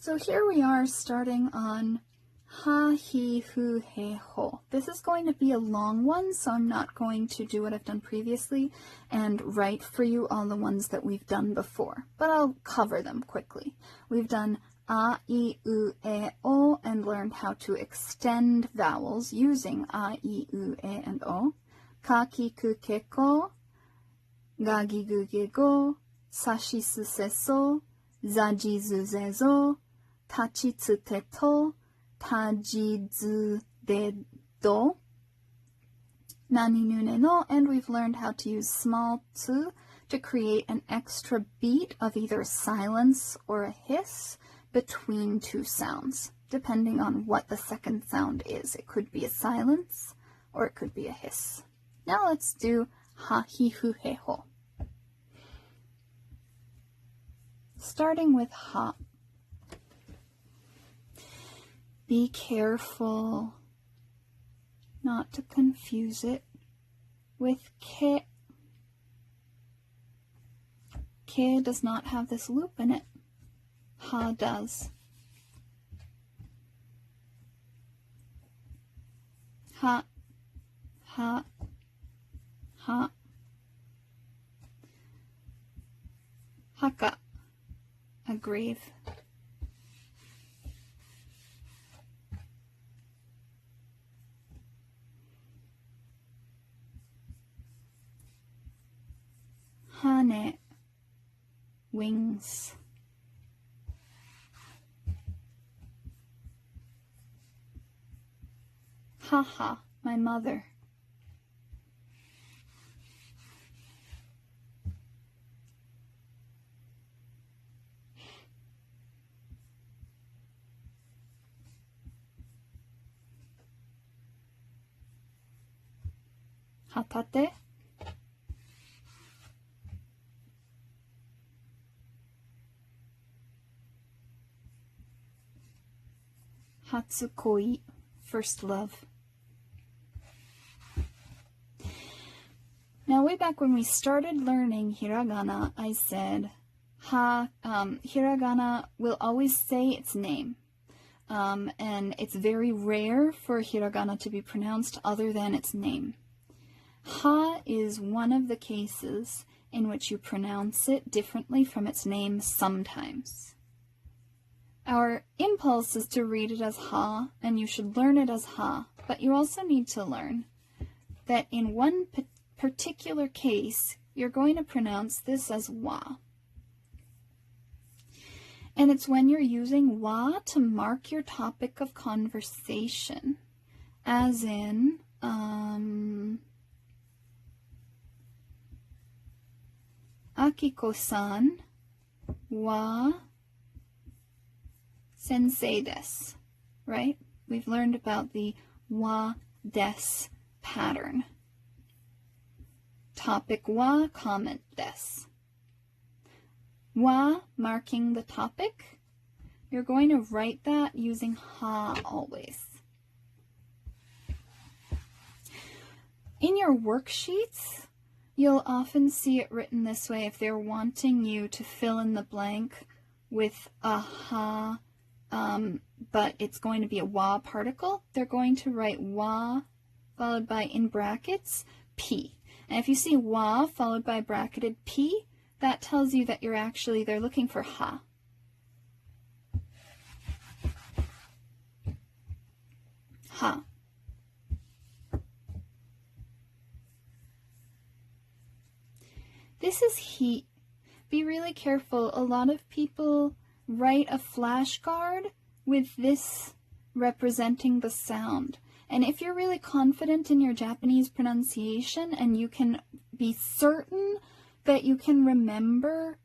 So here we are starting on ha, hi, hu, he, ho. This is going to be a long one, so I'm not going to do what I've done previously and write for you all the ones that we've done before, but I'll cover them quickly. We've done a, I, u, e, o, and learned how to extend vowels using a, I, u, e, and o. Ka, ki, ku, ke, ko, ga, gi, gu, ge, go, sa, shi, su, se, so, za, ji, zu, ze, zo, ta, chi, tsu, te, to, ta, ji, zu, de, do, nani, nu, ne, no, and we've learned how to use small tsu to create an extra beat of either silence or a hiss between two sounds, depending on what the second sound is. It could be a silence or it could be a hiss. Now let's do ha, hi, hu, he, ho. Starting with ha. Be careful not to confuse it with ke. Ke does not have this loop in it. Ha does. Ha, ha, ha. Haka, a grave. Hane, wings. Haha, my mother. Hatate. Hatsukoi, first love. Now, way back when we started learning hiragana, I said, hiragana will always say its name. And it's very rare for hiragana to be pronounced other than its name. Ha is one of the cases in which you pronounce it differently from its name sometimes. Our impulse is to read it as ha, and you should learn it as ha, but you also need to learn that in one particular case, you're going to pronounce this as wa. And it's when you're using wa to mark your topic of conversation, as in, Akiko-san wa sensei desu, right? We've learned about the wa desu pattern. Topic wa, comment desu. Wa marking the topic, you're going to write that using ha always. In your worksheets, you'll often see it written this way if they're wanting you to fill in the blank with a ha, but it's going to be a wa particle. They're going to write wa followed by, in brackets, p. And if you see wa followed by bracketed p, that tells you that they're looking for ha. Ha. This is he. Be really careful. A lot of people write a flashcard with this representing the sound. And if you're really confident in your Japanese pronunciation and you can be certain that you can remember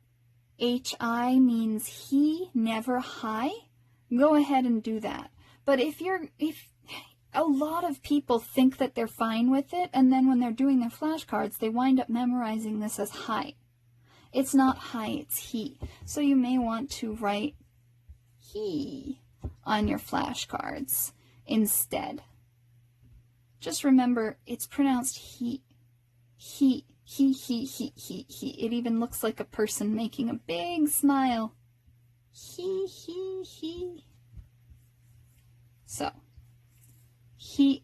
hi means he, never hi, go ahead and do that. But if a lot of people think that they're fine with it, and then when they're doing their flashcards, they wind up memorizing this as hi. It's not hi, it's he. So you may want to write he on your flashcards instead. Just remember, it's pronounced he. He. It even looks like a person making a big smile. He. So, he.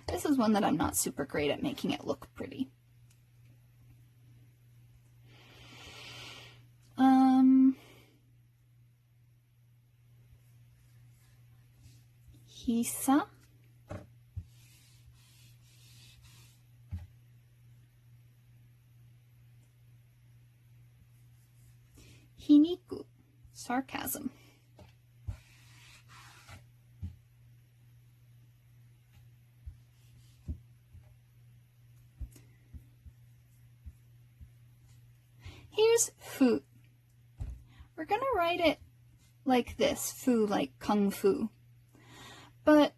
This is one that I'm not super great at making it look pretty. Hisa. Hiniku. Sarcasm. Here's fu. We're going to write it like this, fu, like kung fu. But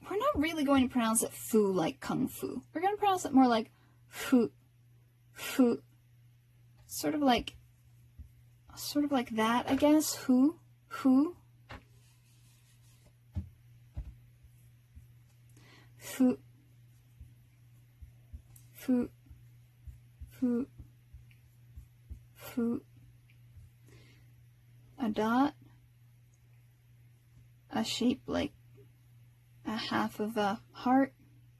we're not really going to pronounce it fu like kung fu. We're going to pronounce it more like fu, fu. Sort of like that, I guess. Fu. Fu. Fu. A dot, a shape like a half of a heart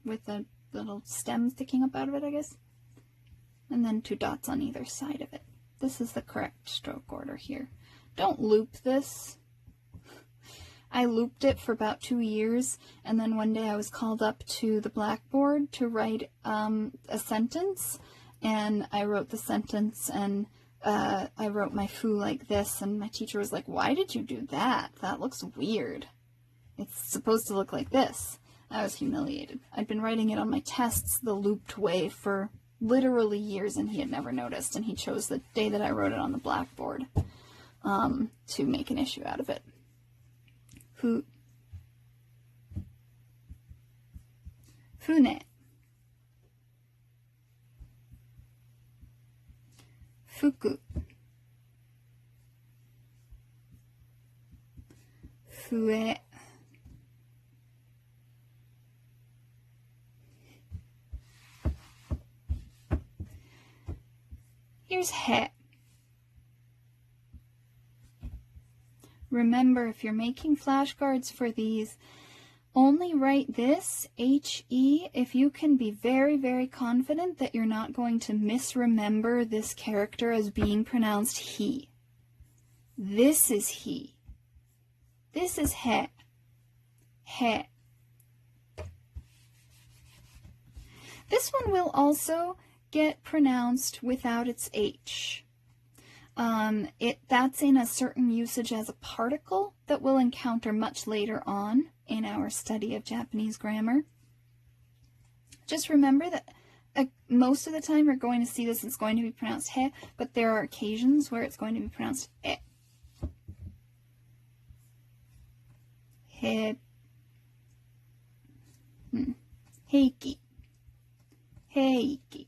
with a little stem sticking up out of it, I guess, and then 2 dots on either side of it. This is the correct stroke order here. Don't loop this. I looped it for about 2 years, and then one day I was called up to the blackboard to write a sentence, and I wrote the sentence, and I wrote my fu like this, and my teacher was like, "Why did you do that? That looks weird. It's supposed to look like this." I was humiliated. I'd been writing it on my tests the looped way for literally years, and he had never noticed, and he chose the day that I wrote it on the blackboard to make an issue out of it. Fu. Fune. Fuku. Fue. Here's he. Remember, if you're making flashcards for these, only write this, H-E, if you can be very, very confident that you're not going to misremember this character as being pronounced he. This is he. This is he. He. This one will also get pronounced without its H. That's in a certain usage as a particle that we'll encounter much later on in our study of Japanese grammar. Just remember that most of the time you're going to see this, it's going to be pronounced he, but there are occasions where it's going to be pronounced e. He. Heiki. Heiki.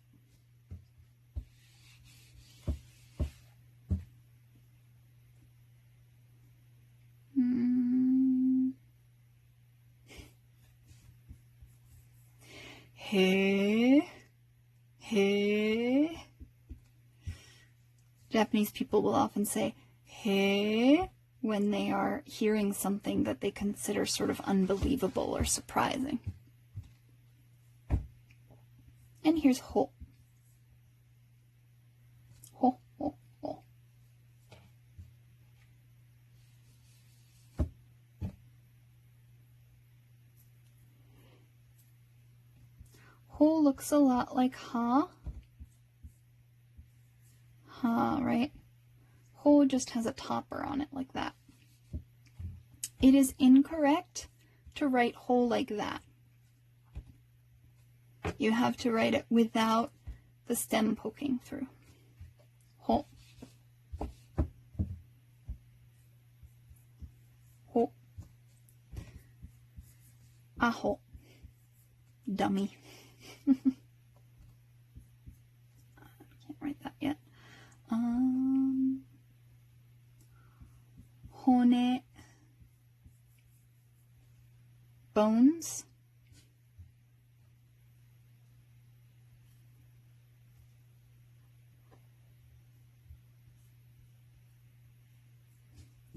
He. He. Japanese people will often say he when they are hearing something that they consider sort of unbelievable or surprising. And here's ho. Ho, ho, ho. Ho looks a lot like ha. Ha, right? Ho just has a topper on it like that. It is incorrect to write ho like that. You have to write it without the stem poking through. Ho. Ho. Aho. Dummy. Can't write that yet. Hone. Bones.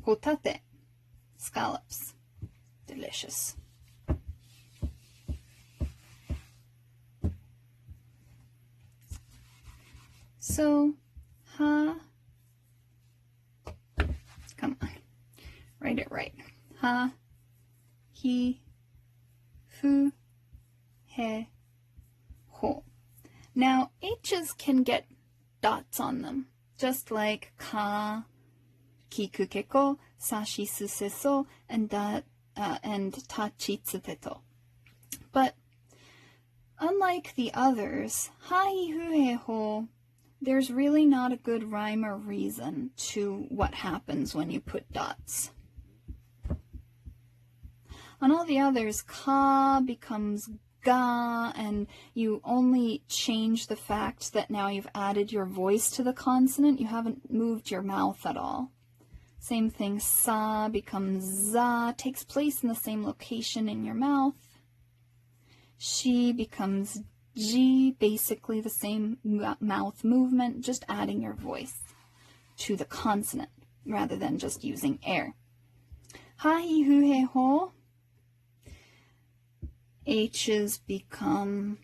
hotate, scallops. Delicious. So, come on, write it right. Hi, fu, he, ho. Now, H's can get dots on them, just like ka, kikukeko, sashisuseso, and tachitsuteto. But unlike the others, ha, hi, fu, he, ho, there's really not a good rhyme or reason to what happens when you put dots. On all the others, ka becomes ga, and you only change the fact that now you've added your voice to the consonant. You haven't moved your mouth at all. Same thing, sa becomes za, takes place in the same location in your mouth. She becomes ji, basically the same mouth movement, just adding your voice to the consonant rather than just using air. Ha, hi, hu, he, ho. H's become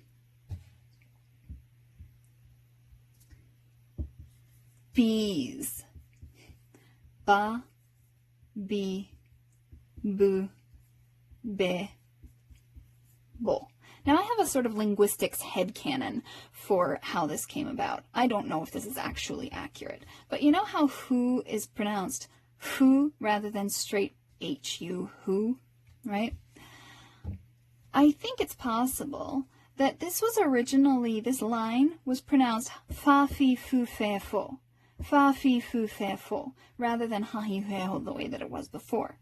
B's. Ba, bi, bu, be, bo. Now I have a sort of linguistics headcanon for how this came about. I don't know if this is actually accurate, but you know how who is pronounced who rather than straight H-U, who, right? I think it's possible that this line was pronounced fa, fi, fu, fe, fo. Fa, fi, fu, fe, fo, rather than ha, hi, he, ho, the way that it was before.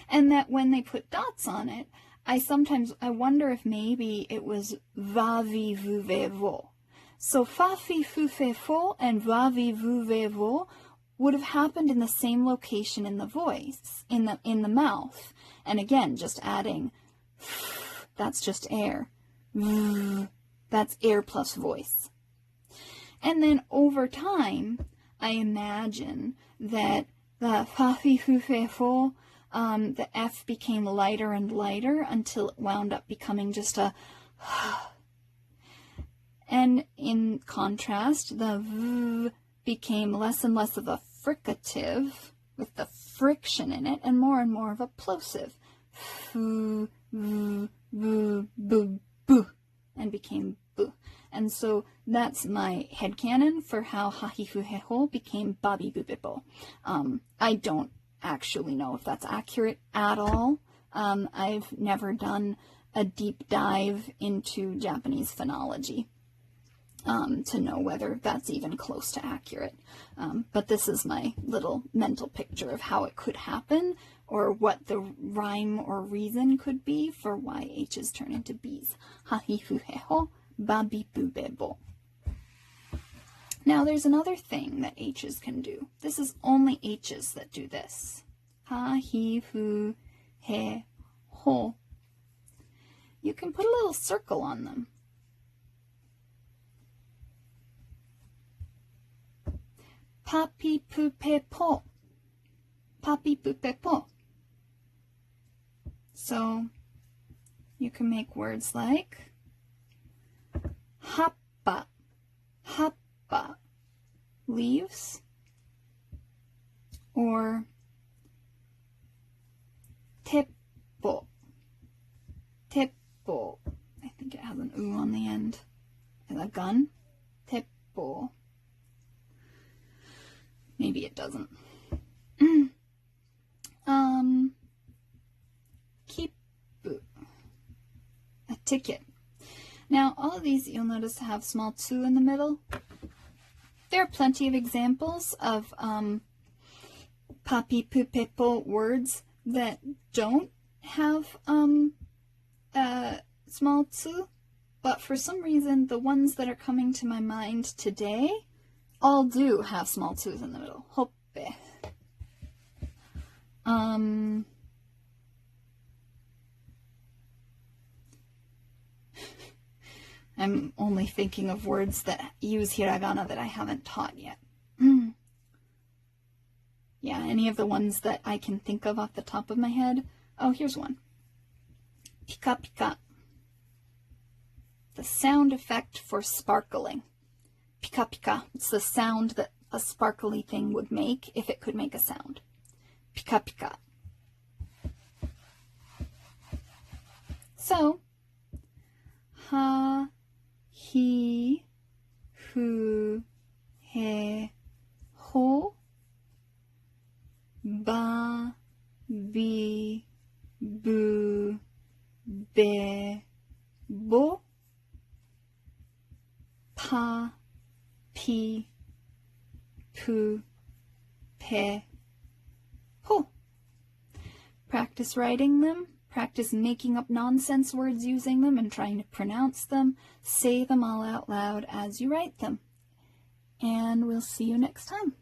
And that when they put dots on it, I wonder if maybe it was va, vi, vu, ve, vo. So fa, fi, fu, fe, fo and va, vi, vu, ve, vo would have happened in the same location in the voice, in the mouth. And again, just adding that's just air. That's air plus voice. And then over time, I imagine that the fa, fi, fu, fe, fo, the F became lighter and lighter until it wound up becoming just a and in contrast, the v became less and less of a fricative with the friction in it and more of a plosive. Fu, v, bu, bu, bu, and became bu. And so that's my headcanon for how ha, hi, fu, he, ho became babi, bu, bi, bo. I don't actually know if that's accurate at all. I've never done a deep dive into Japanese phonology to know whether that's even close to accurate. But this is my little mental picture of how it could happen, or what the rhyme or reason could be for why H's turn into B's. Ha, hi, fu, he, ho, ba, bi, bu, be, bo. Now there's another thing that H's can do. This is only H's that do this. Ha, hi, fu, he, ho. You can put a little circle on them. Papi, pu, pe, po. Papi, pu, pe, po. So you can make words like happa, happa, leaves, or teppo, teppo. I think it has an u on the end. And a gun, teppo. Maybe it doesn't. Kippu, a ticket. Now, all of these you'll notice have small tsu in the middle. There are plenty of examples of papi, pu, pe, po words that don't have small tsu, but for some reason, the ones that are coming to my mind today all do have small tsu's in the middle. Hoppe. I'm only thinking of words that use hiragana that I haven't taught yet. Yeah, yeah, any of the ones that I can think of off the top of my head. Oh, here's one. Pika pika. The sound effect for sparkling. Pika pika. It's the sound that a sparkly thing would make if it could make a sound. Pika pika. So, ha, hi, hu, he, ho, ba, bi, bu, be, bo, pa, pi, pu, pe, ho. Practice writing them. Practice making up nonsense words using them and trying to pronounce them. Say them all out loud as you write them. And we'll see you next time.